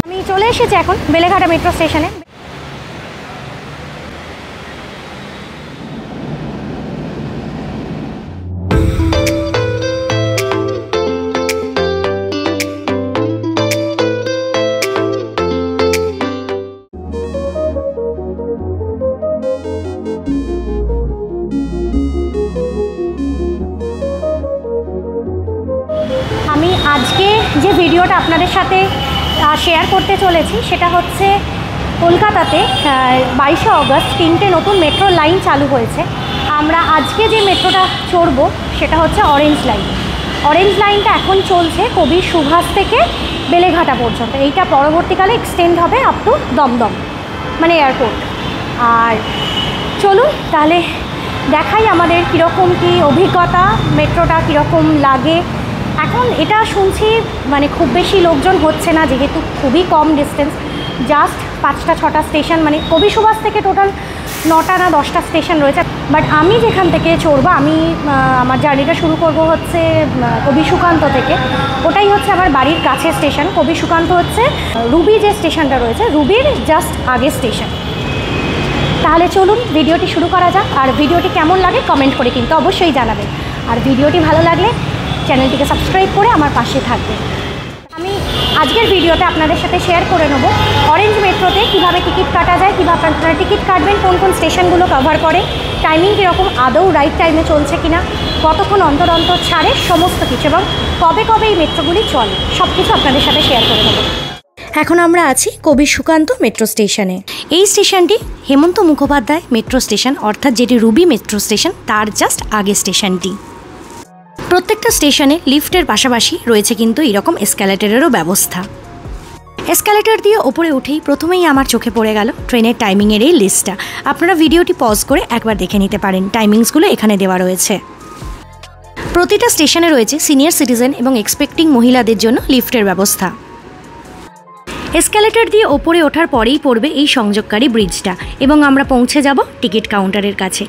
আমি চলে এসেছি এখন বেলেঘাটা মেট্রো স্টেশনে। আমি আজকে যে ভিডিওটা আপনাদের সাথে শেয়ার করতে চলেছি সেটা হচ্ছে কলকাতাতে 22শে অগস্ট 3টে নতুন মেট্রো লাইন চালু হয়েছে। আমরা আজকে যে মেট্রোটা চড়ব সেটা হচ্ছে অরেঞ্জ লাইন। অরেঞ্জ লাইনটা এখন চলছে কবি সুভাষ থেকে বেলেঘাটা পর্যন্ত। এইটা পরবর্তীকালে এক্সটেন্ড হবে আপ টু দমদম মানে এয়ারপোর্ট। আর চলুন তাহলে দেখাই আমাদের কীরকম কী অভিজ্ঞতা, মেট্রোটা কীরকম লাগে। এখন এটা শুনছি মানে খুব বেশি লোকজন হচ্ছে না, যেহেতু খুবই কম ডিস্টেন্স, জাস্ট 5টা-6টা স্টেশন, মানে কবি সুভাষ থেকে টোটাল 9টা না 10টা স্টেশন রয়েছে। বাট আমি যেখান থেকে চড়বো, আমি আমার জার্নিটা শুরু করব হচ্ছে কবি সুকান্ত থেকে। ওটাই হচ্ছে আমার বাড়ির কাছে স্টেশন। কবি সুকান্ত হচ্ছে রুবি যে স্টেশনটা রয়েছে, রুবির জাস্ট আগে স্টেশন। তাহলে চলুন ভিডিওটি শুরু করা যাক। আর ভিডিওটি কেমন লাগে কমেন্ট করে কিন্তু অবশ্যই জানাবেন। আর ভিডিওটি ভালো লাগলে চ্যানেলটিকে সাবস্ক্রাইব করে আমার পাশে থাকবে। আমি আজকের ভিডিওতে আপনাদের সাথে শেয়ার করে নেব অরেঞ্জ মেট্রোতে কীভাবে টিকিট কাটা যায়, কীভাবে আপনারা টিকিট কাটবেন, কোন কোন স্টেশনগুলো কভার করে, টাইমিং কীরকম, আদৌ রাইট টাইমে চলছে কিনা, কতক্ষণ অন্তর অন্তর ছাড়ে, সমস্ত কিছু, এবং কবে কবে এই মেট্রোগুলি চলে, সব কিছু আপনাদের সাথে শেয়ার করে নেব। এখন আমরা আছি কবি সুকান্ত মেট্রো স্টেশনে। এই স্টেশনটি হেমন্ত মুখোপাধ্যায় মেট্রো স্টেশন, অর্থাৎ যেটি রুবি মেট্রো স্টেশন তার জাস্ট আগে স্টেশনটি। প্রত্যেকটা স্টেশনে লিফটের পাশাপাশি রয়েছে কিন্তু এরকম এসক্যালেটরেরও ব্যবস্থা। এসক্যালেটর দিয়ে ওপরে উঠেই প্রথমেই আমার চোখে পড়ে গেল ট্রেনের টাইমিংয়ের এই লিস্টটা। আপনারা ভিডিওটি পজ করে একবার দেখে নিতে পারেন, টাইমিংসগুলো এখানে দেওয়া রয়েছে। প্রতিটা স্টেশনে রয়েছে সিনিয়র সিটিজেন এবং এক্সপেক্টিং মহিলাদের জন্য লিফটের ব্যবস্থা। এসক্যালেটর দিয়ে ওপরে ওঠার পরেই পড়বে এই সংযোগকারী ব্রিজটা এবং আমরা পৌঁছে যাব টিকিট কাউন্টারের কাছে।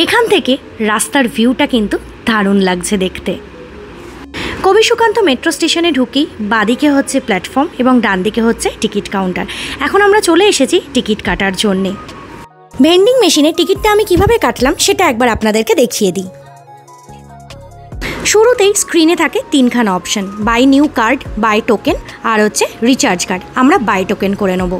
এখান থেকে রাস্তার ভিউটা কিন্তু দারুণ লাগছে দেখতে। কবি সুকান্ত মেট্রো স্টেশনে ঢুকেই বাঁদিকে হচ্ছে প্ল্যাটফর্ম এবং ডান দিকে হচ্ছে টিকিট কাউন্টার। এখন আমরা চলে এসেছি টিকিট কাটার জন্যে। ভেন্ডিং মেশিনে টিকিটটা আমি কিভাবে কাটলাম সেটা একবার আপনাদেরকে দেখিয়ে দিই। শুরুতেই স্ক্রিনে থাকে 3খানা option, buy new card, buy token আর হচ্ছে রিচার্জ কার্ড। আমরা বাই টোকেন করে নেব।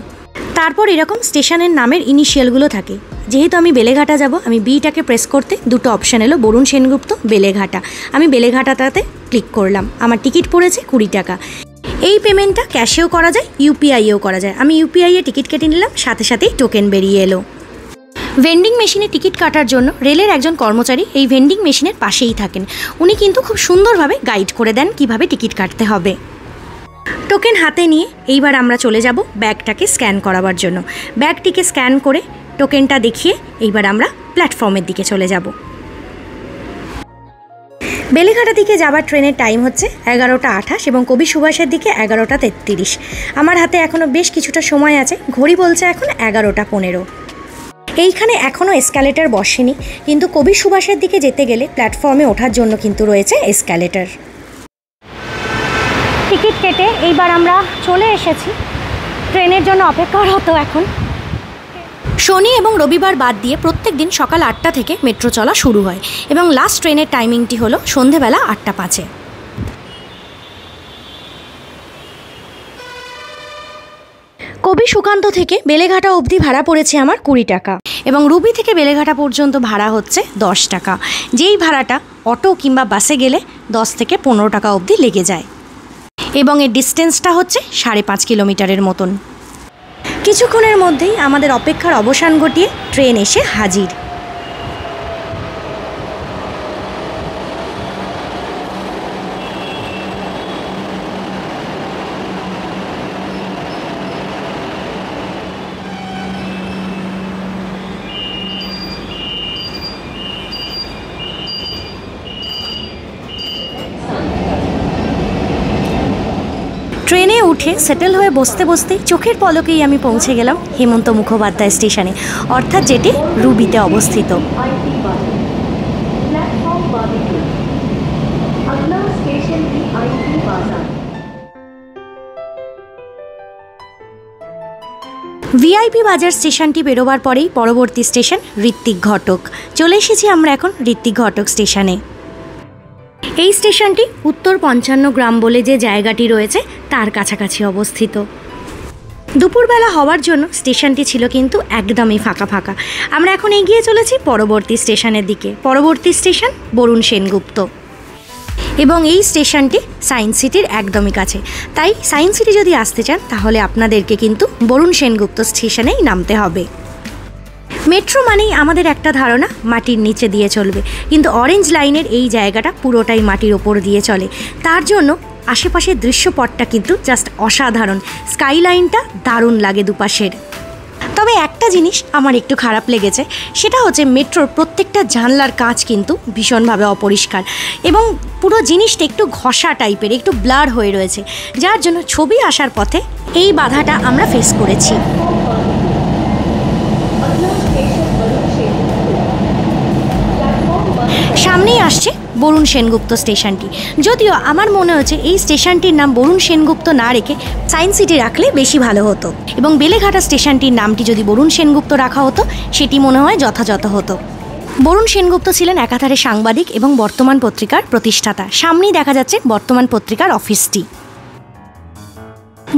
তারপর এরকম স্টেশনের নামের ইনিশিয়ালগুলো থাকে। যেহেতু আমি বেলেঘাটা যাব, আমি বিটাকে প্রেস করতে দুটো অপশান এলো, বরুণ সেনগুপ্ত, বেলেঘাটা। আমি বেলেঘাটাটাতে ক্লিক করলাম। আমার টিকিট পড়েছে 20 টাকা। এই পেমেন্টটা ক্যাশেও করা যায়, ইউপিআইয়েও করা যায়। আমি ইউপিআইয়ে টিকিট কেটে নিলাম, সাথে সাথেই টোকেন বেরিয়ে এলো। ভেন্ডিং মেশিনে টিকিট কাটার জন্য রেলের একজন কর্মচারী এই ভেন্ডিং মেশিনের পাশেই থাকেন। উনি কিন্তু খুব সুন্দরভাবে গাইড করে দেন কিভাবে টিকিট কাটতে হবে। টোকেন হাতে নিয়ে এইবার আমরা চলে যাব ব্যাগটাকে স্ক্যান করাবার জন্য। ব্যাগটিকে স্ক্যান করে টোকেনটা দেখিয়ে এইবার আমরা প্ল্যাটফর্মের দিকে চলে যাব। বেলেঘাটা দিকে যাবার ট্রেনের টাইম হচ্ছে 11টা 28 এবং কবি সুভাষের দিকে 11টা 33। আমার হাতে এখনও বেশ কিছুটা সময় আছে, ঘড়ি বলছে এখন 11টা 15। এইখানে এখনও এসক্যালেটর বসেনি, কিন্তু কবি সুভাষের দিকে যেতে গেলে প্ল্যাটফর্মে ওঠার জন্য কিন্তু রয়েছে এসক্যালেটর। টিকিট কেটে এইবার আমরা চলে এসেছি ট্রেনের জন্য অপেক্ষারত। এখন শনি এবং রবিবার বাদ দিয়ে প্রত্যেক দিন সকাল 8টা থেকে মেট্রো চলা শুরু হয় এবং লাস্ট ট্রেনের টাইমিংটি হলো সন্ধেবেলা 8টা 5। কবি সুকান্ত থেকে বেলেঘাটা অবধি ভাড়া পড়েছে আমার 20 টাকা এবং রুবি থেকে বেলেঘাটা পর্যন্ত ভাড়া হচ্ছে 10 টাকা। যেই ভাড়াটা অটো কিংবা বাসে গেলে 10 থেকে 15 টাকা অবধি লেগে যায় এবং এর ডিস্টেন্সটা হচ্ছে 5.5 কিলোমিটারের মতন। কিছুক্ষণের মধ্যেই আমাদের অপেক্ষার অবসান ঘটিয়ে ট্রেন এসে হাজির। ট্রেনে উঠে সেটেল হয়ে বসতে বসতে চোখের পলকেই আমি পৌঁছে গেলাম হেমন্ত মুখোপাধ্যায় স্টেশনে, অর্থাৎ যেটি রুবিতে অবস্থিত। ভিআইপি বাজার স্টেশনটি বেরোবার পরেই পরবর্তী স্টেশন ঋত্বিক ঘটক। চলে এসেছি আমরা এখন ঋত্বিক ঘটক স্টেশনে। এই স্টেশনটি উত্তর 55 গ্রাম বলে যে জায়গাটি রয়েছে তার কাছাকাছি অবস্থিত। দুপুরবেলা হওয়ার জন্য স্টেশনটি ছিল কিন্তু একদমই ফাঁকা ফাঁকা। আমরা এখন এগিয়ে চলেছি পরবর্তী স্টেশনের দিকে। পরবর্তী স্টেশন বরুণ সেনগুপ্ত এবং এই স্টেশনটি সায়েন্স সিটির একদমই কাছে। তাই সায়েন্স সিটি যদি আসতে চান তাহলে আপনাদেরকে কিন্তু বরুণ সেনগুপ্ত স্টেশনেই নামতে হবে। মেট্রো মানেই আমাদের একটা ধারণা মাটির নিচে দিয়ে চলবে, কিন্তু অরেঞ্জ লাইনের এই জায়গাটা পুরোটাই মাটির ওপর দিয়ে চলে। তার জন্য আশেপাশের দৃশ্যপটটা কিন্তু জাস্ট অসাধারণ। স্কাইলাইনটা দারুণ লাগে দুপাশের। তবে একটা জিনিস আমার একটু খারাপ লেগেছে, সেটা হচ্ছে মেট্রোর প্রত্যেকটা জানলার কাঁচ কিন্তু ভীষণভাবে অপরিষ্কার এবং পুরো জিনিসটা একটু ঘষা টাইপের, একটু ব্লার হয়ে রয়েছে, যার জন্য ছবি আসার পথে এই বাধাটা আমরা ফেস করেছি। সামনেই আসছে বরুণ সেনগুপ্ত স্টেশনটি। যদিও আমার মনে হচ্ছে এই স্টেশনটির নাম বরুণ সেনগুপ্ত না রেখে সায়েন্স সিটি রাখলে বেশি ভালো হতো, এবং বেলেঘাটা স্টেশনটির নামটি যদি বরুণ সেনগুপ্ত রাখা হতো সেটি মনে হয় যথাযথ হতো। বরুণ সেনগুপ্ত ছিলেন একাধারে সাংবাদিক এবং বর্তমান পত্রিকার প্রতিষ্ঠাতা। সামনেই দেখা যাচ্ছে বর্তমান পত্রিকার অফিসটি।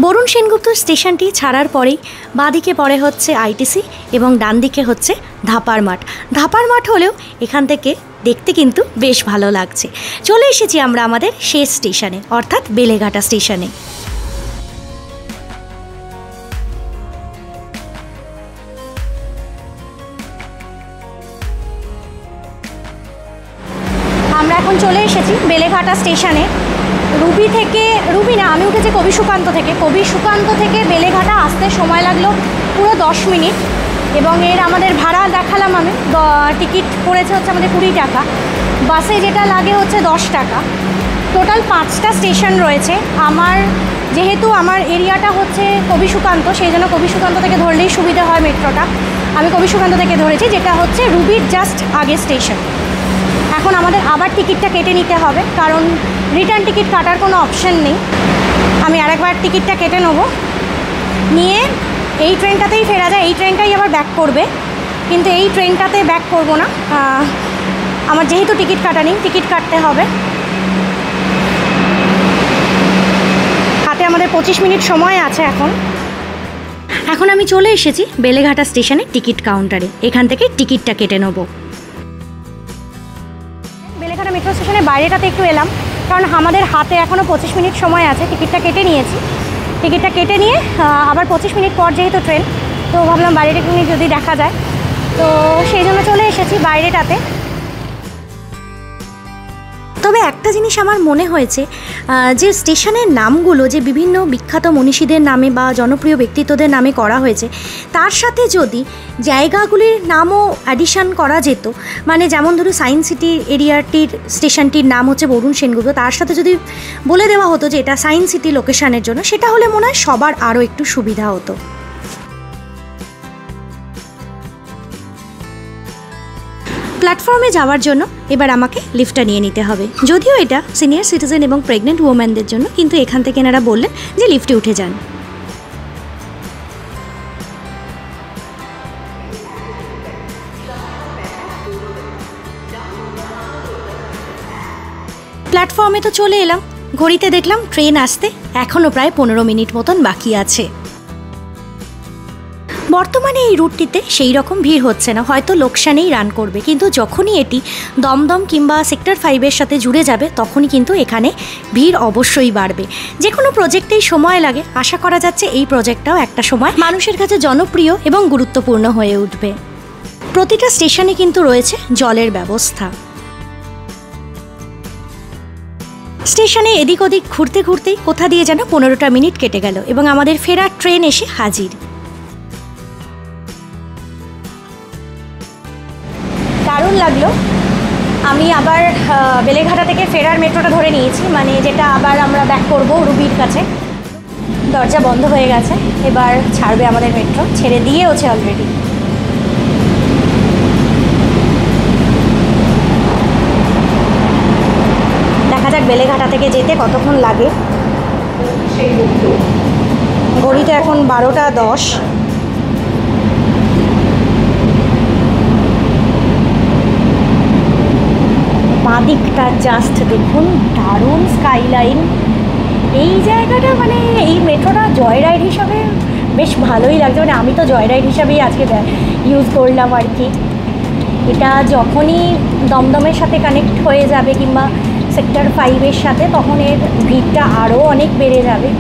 বরুণ সেনগুপ্ত স্টেশনটি ছাড়ার পরেই বাঁদিকে পড়ে হচ্ছে আইটিসি এবং ডান দিকে হচ্ছে ধাপার মাঠ। ধাপার মাঠ হলেও এখান থেকে দেখতে কিন্তু বেশ ভালো লাগছে। চলে এসেছি আমরা আমাদের শেষ স্টেশনে, অর্থাৎ বেলেঘাটা স্টেশনে। আমরা এখন চলে এসেছি বেলেঘাটা স্টেশনে। আমি উঠেছি কবি সুকান্ত থেকে বেলেঘাটা আসতে সময় লাগলো পুরো 10 মিনিট, এবং এর আমাদের ভাড়া দেখালাম আমি। টিকিট পড়েছে হচ্ছে আমাদের 20 টাকা, বাসে যেটা লাগে হচ্ছে 10 টাকা। টোটাল 5টা স্টেশন রয়েছে। যেহেতু আমার এরিয়াটা হচ্ছে কবি সুকান্ত, সেই জন্য কবি সুকান্ত থেকে ধরলেই সুবিধা হয় মেট্রোটা। আমি কবি সুকান্ত থেকে ধরেছি, যেটা হচ্ছে রুবির জাস্ট আগে স্টেশন। এখন আমাদের আবার টিকিটটা কেটে নিতে হবে, কারণ রিটার্ন টিকিট কাটার কোনো অপশান নেই। আমি আরেকবার টিকিটটা কেটে নেব, নিয়ে এই ট্রেনটাতেই ফেরা যায়। এই ট্রেনটাই আবার ব্যাক করবে, কিন্তু এই ট্রেনটাতে ব্যাক করব না। আমার যেহেতু টিকিট কাটা নেই, টিকিট কাটতে হবে। হাতে আমাদের 25 মিনিট সময় আছে। এখন আমি চলে এসেছি বেলেঘাটা স্টেশনে টিকিট কাউন্টারে। এখান থেকে টিকিটটা কেটে নেব। বেলেঘাটা মেট্রো স্টেশনের বাইরেটাতে একটু এলাম, কারণ আমাদের হাতে এখনও 25 মিনিট সময় আছে। টিকিটটা কেটে নিয়েছি। টিকিটটা কেটে নিয়ে আবার 25 মিনিট পর যেহেতু ট্রেন, তো ভাবলাম বাইরেটা যদি দেখা যায়, তো সেই জন্য চলে এসেছি বাইরেটাতে। তবে একটা জিনিস আমার মনে হয়েছে, যে স্টেশনের নামগুলো যে বিভিন্ন বিখ্যাত মনীষীদের নামে বা জনপ্রিয় ব্যক্তিত্বদের নামে করা হয়েছে, তার সাথে যদি জায়গাগুলির নামও অ্যাডিশন করা যেত, মানে যেমন ধরুন সায়েন্স সিটি এরিয়াটির স্টেশনটির নাম হচ্ছে বরুণ সেনগুপ্ত, তার সাথে যদি বলে দেওয়া হতো যে এটা সায়েন্স সিটি লোকেশনের জন্য, সেটা হলে মনে হয় সবার আরও একটু সুবিধা হতো। প্ল্যাটফর্মে যাওয়ার জন্য এবার আমাকে লিফটটা নিয়ে নিতে হবে। যদিও এটা সিনিয়র সিটিজেন এবং প্রেগনেন্ট ওমেনদের জন্য, কিন্তু এখান থেকে এনারা বললেন যে লিফটে উঠে যান। প্ল্যাটফর্মে তো চলে এলাম। ঘড়িতে দেখলাম ট্রেন আসতে এখনও প্রায় 15 মিনিট মতন বাকি আছে। বর্তমানে এই রুটটিতে সেই রকম ভিড় হচ্ছে না, হয়তো লোকসানেই রান করবে, কিন্তু যখনই এটি দমদম কিংবা সেক্টর 5-এর সাথে জুড়ে যাবে তখনই কিন্তু এখানে ভিড় অবশ্যই বাড়বে। যে কোনো প্রজেক্টেই সময় লাগে, আশা করা যাচ্ছে এই প্রজেক্টটাও একটা সময় মানুষের কাছে জনপ্রিয় এবং গুরুত্বপূর্ণ হয়ে উঠবে। প্রতিটা স্টেশনে কিন্তু রয়েছে জলের ব্যবস্থা। স্টেশনে এদিক ওদিক ঘুরতে ঘুরতেই কোথা দিয়ে যেন 15টা মিনিট কেটে গেল এবং আমাদের ফেরার ট্রেন এসে হাজির। দারুণ লাগলো। আমি আবার বেলেঘাটা থেকে ফেরার মেট্রোটা ধরে নিয়েছি, মানে যেটা আবার আমরা ব্যাক করব রুবির কাছে। দরজা বন্ধ হয়ে গেছে, এবার ছাড়বে আমাদের মেট্রো, ছেড়ে দিয়েওছে অলরেডি। দেখা যাক বেলেঘাটা থেকে যেতে কতক্ষণ লাগে। ঘড়িতে এখন 12টা 10। বাঁ দিকটা জাস্ট দেখুন, দারুণ স্কাইলাইন। এই জায়গাটা মানে এই মেট্রোটা জয় রাইড হিসাবে বেশ ভালোই লাগছে, মানে আমি তো জয় রাইড হিসাবেই আজকে ইউজ করলাম আর কি। এটা যখনই দমদমের সাথে কানেক্ট হয়ে যাবে কিংবা সেক্টর 5-এর সাথে, তখন এর ভিড়টা আরও অনেক বেড়ে যাবে।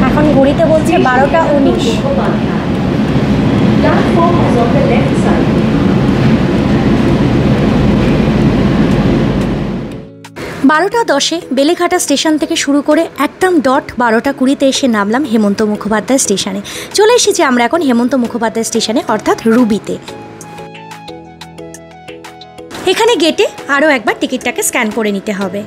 এখন ঘড়িতে বলছে 12:19। 12:10 বেলেঘাটা স্টেশন থেকে শুরু করে একদম ডট 12:20 এসে নামলাম হেমন্ত মুখোপাধ্যায় স্টেশনে। চলে এসেছি আমরা এখন হেমন্ত মুখোপাধ্যায় স্টেশনে, অর্থাৎ রুবিতে। এখানে গেটে আরও একবার টিকিটটাকে স্ক্যান করে নিতে হবে।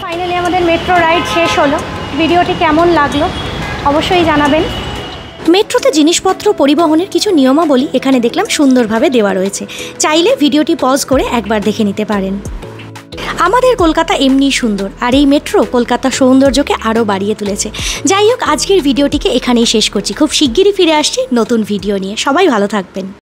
ফাইনালি আমাদের মেট্রো রাইড শেষ হলো। ভিডিওটি কেমন লাগলো অবশ্যই জানাবেন। মেট্রোতে জিনিসপত্র পরিবহনের কিছু নিয়মাবলী এখানে দেখলাম সুন্দরভাবে দেওয়া রয়েছে, চাইলে ভিডিওটি পজ করে একবার দেখে নিতে পারেন। আমাদের কলকাতা এমনিই সুন্দর, আর এই মেট্রো কলকাতার সৌন্দর্যকে আরও বাড়িয়ে তুলেছে। যাই হোক, আজকের ভিডিওটিকে এখানেই শেষ করছি। খুব শিগগিরই ফিরে আসছি নতুন ভিডিও নিয়ে। সবাই ভালো থাকবেন।